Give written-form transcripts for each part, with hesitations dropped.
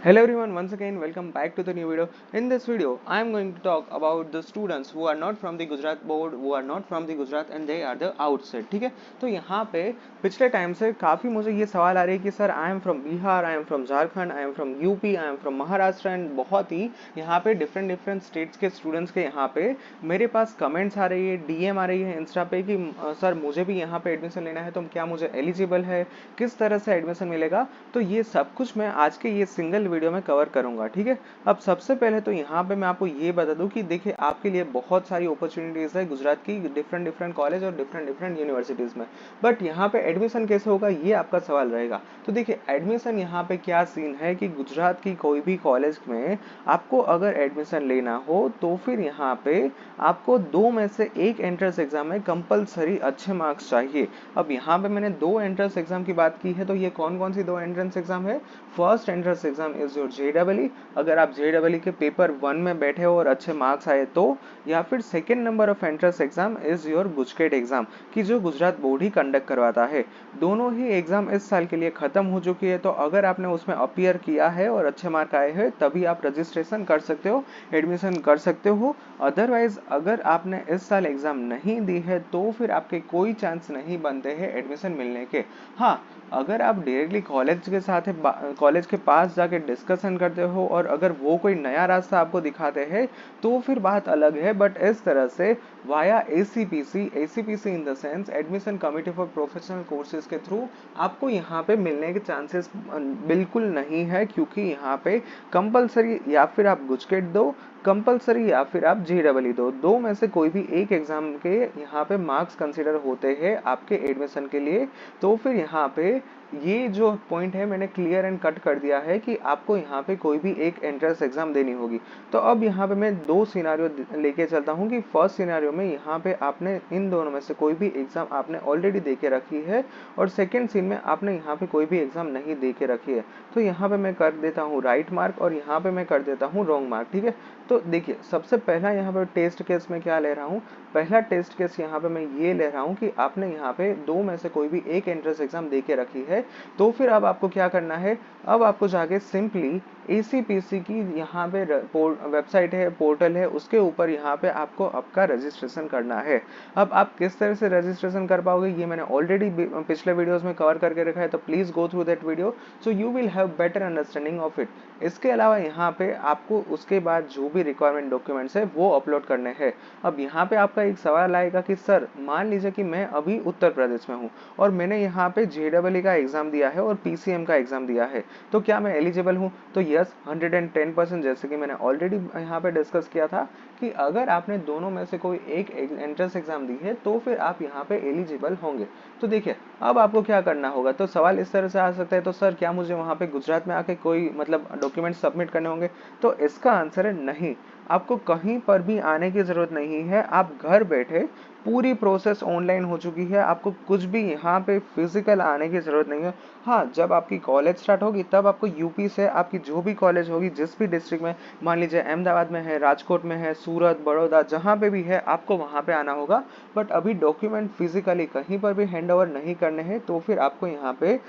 Hello everyone, once again welcome back to the new video. In this video, I am going to talk about the students who are not from the Gujarat board, who are not from the Gujarat and they are the outside. ठीक है, तो यहाँ पे पिछले time से काफ़ी मुझे ये सवाल आ रही है कि sir I am from Bihar, I am from Jharkhand, I am from UP, I am from Maharashtra and बहुत ही यहाँ पे डिफरेंट स्टेट्स के स्टूडेंट्स के यहाँ पे मेरे पास कमेंट्स आ रही है, डीएम आ रही है इंस्टा पे कि सर मुझे भी यहाँ पे एडमिशन लेना है, तो क्या मुझे एलिजिबल है, किस तरह से एडमिशन मिलेगा। तो ये सब कुछ मैं आज के ये सिंगल वीडियो में कवर करूंगा। ठीक है, अब सबसे पहले तो यहाँ पे मैं आपको ये बता दूं कि देखिए आपके लिए बहुत सारी अपॉर्चुनिटीज है गुजरात की डिफरेंट कॉलेज और डिफरेंट यूनिवर्सिटीज में। बट यहाँ पे एडमिशन कैसे होगा ये आपका सवाल रहेगा। तो देखिए एडमिशन यहाँ पे क्या सीन है कि गुजरात की कोई भी कॉलेज में आपको अगर एडमिशन लेना हो तो फिर यहाँ पे आपको दो में से एक एंट्रेंस एग्जाम में कंपलसरी अच्छे मार्क्स चाहिए। अब यहाँ पे मैंने दो एंट्रेंस एग्जाम की बात की है, तो ये कौन कौन सी दो एंट्रेंस एग्जाम है। First entrance exam is your जेडबलई, अगर आप जेडबलई के पेपर 1 में बैठे हो और अच्छे मार्क्स आए तो, या फिर second number of entrance exam is your GUJCET exam की जो गुजरात बोर्ड ही कंडक्ट करवाता है। दोनों ही एग्जाम इस साल के लिए खत्म हो चुकी है, तो अगर आपने उसमें अपीयर किया है और अच्छे मार्क आए हैं तभी आप रजिस्ट्रेशन कर सकते हो, एडमिशन कर सकते हो। अदरवाइज अगर आपने इस साल एग्जाम नहीं दी है तो फिर आपके कोई चांस नहीं बनते हैं एडमिशन मिलने के। हाँ, अगर आप डायरेक्टली कॉलेज के साथ कॉलेज के पास जाके डिस्कशन करते हो और अगर वो कोई नया रास्ता आपको दिखाते हैं तो फिर बात अलग है। बट इस तरह से via ACPC in the sense admission committee for professional courses के थ्रू आपको यहाँ पे मिलने के चांसेस बिल्कुल नहीं है, क्योंकि यहाँ पे कंपलसरी या फिर आप गुजकेट दो, कंपलसरी या फिर आप जेडबलई दो में से कोई भी एक एग्जाम के यहाँ पे मार्क्स कंसीडर होते हैं आपके एडमिशन के लिए। तो फिर यहाँ पे ये जो पॉइंट है मैंने क्लियर एंड कट कर दिया है कि आपको यहाँ पे कोई भी एक एंट्रेंस एग्जाम देनी होगी। तो अब यहाँ पे मैं दो सिनारियो लेके चलता हूँ कि फर्स्ट सिनारियो में यहाँ पे आपने इन दोनों में से कोई भी एग्जाम आपने ऑलरेडी दे के रखी है और सेकेंड सीन में आपने यहाँ पे कोई भी एग्जाम नहीं दे के रखी है, तो यहाँ पे मैं कर देता हूँ राइट मार्क और यहाँ पे मैं कर देता हूँ रॉन्ग मार्क। ठीक है, तो देखिए सबसे पहला यहाँ पे टेस्ट केस में क्या ले रहा हूँ, पहला टेस्ट केस यहाँ पे मैं ये ले रहा हूँ कि आपने यहाँ पे दो में से कोई भी एक एंट्रेंस एग्जाम दे के रखी है। तो फिर अब आपको क्या करना है, अब आपको जाके सिंपली एसीपीसी की यहाँ पे वेबसाइट है, पोर्टल है, उसके ऊपर यहाँ पे आपको आपका रजिस्ट्रेशन करना है। अब आप किस तरह से रजिस्ट्रेशन कर पाओगे ये मैंने ऑलरेडी पिछले वीडियोस में कवर करके रखा है, तो please go through that video so you will have better understanding of it. इसके अलावा यहाँ पे आपको उसके बाद जो भी रिक्वायरमेंट डॉक्यूमेंट्स है वो अपलोड करने हैं। अब यहाँ पे आपका एक सवाल आएगा कि सर मान लीजिए कि मैं अभी उत्तर प्रदेश में हूँ और मैंने यहाँ पे जेडबलई का एग्जाम दिया है और पीसीएम का एग्जाम दिया है, तो क्या मैं एलिजिबल हूँ। तो यस 110%, जैसे कि मैंने ऑलरेडी यहाँ पे डिस्कस किया था कि अगर आपने दोनों में से कोई एक एंट्रेंस एग्जाम दी है तो फिर आप यहाँ पे एलिजिबल होंगे। तो देखिए अब आपको क्या करना होगा, तो सवाल इस तरह से आ सकता है तो सर क्या मुझे वहाँ पे गुजरात में आके कोई मतलब डॉक्यूमेंट सबमिट करने होंगे। तो इसका आंसर है नहीं, आपको कहीं पर भी आने की जरूरत नहीं है, आप घर बैठे पूरी प्रोसेस ऑनलाइन हो चुकी है, आपको कुछ भी यहाँ पे फिजिकल आने की जरूरत नहीं है। हाँ, जब आपकी कॉलेज स्टार्ट होगी तब आपको यूपी से आपकी जो भी कॉलेज होगी जिस भी डिस्ट्रिक्ट में, मान लीजिए अहमदाबाद में है, राजकोट में है, सूरत, बड़ौदा, जहाँ पे भी है आपको वहाँ पे आना होगा। बट अभी डॉक्यूमेंट फिजिकली कहीं पर भी हैंड ओवर नहीं करने हैं, तो फिर आपको यहाँ पे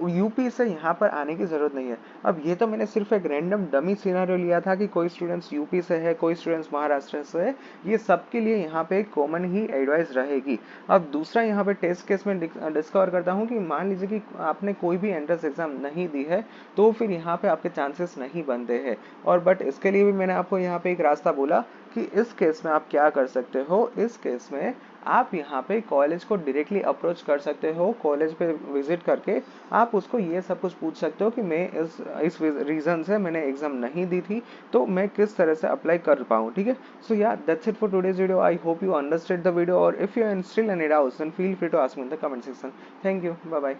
यूपी से यहाँ पर आने की जरूरत नहीं है। अब ये तो मैंने सिर्फ एक रैंडम डमी सिनेरियो लिया था कि कोई स्टूडेंट्स यूपी से है, कोई स्टूडेंट्स महाराष्ट्र से है, ये सबके लिए यहाँ पे कॉमन ही एडवाइस रहेगी। अब दूसरा यहाँ पे टेस्ट केस में डिस्कवर करता हूँ कि मान लीजिए कि आपने कोई भी एंट्रेंस एग्जाम नहीं दी है तो फिर यहाँ पे आपके चांसेस नहीं बनते हैं। और बट इसके लिए भी मैंने आपको यहाँ पे एक रास्ता बोला कि इस केस में आप क्या कर सकते हो, इस केस में आप यहाँ पे कॉलेज को डायरेक्टली अप्रोच कर सकते हो, कॉलेज पे विजिट करके आप उसको ये सब कुछ पूछ सकते हो कि मैं इस रीजन से मैंने एग्जाम नहीं दी थी, तो मैं किस तरह से अप्लाई कर पाऊँ। ठीक है, सो या that's it for today's video, I hope you understand the video और if you are still any doubts then feel free to ask me in the comment section. Thank you, bye bye.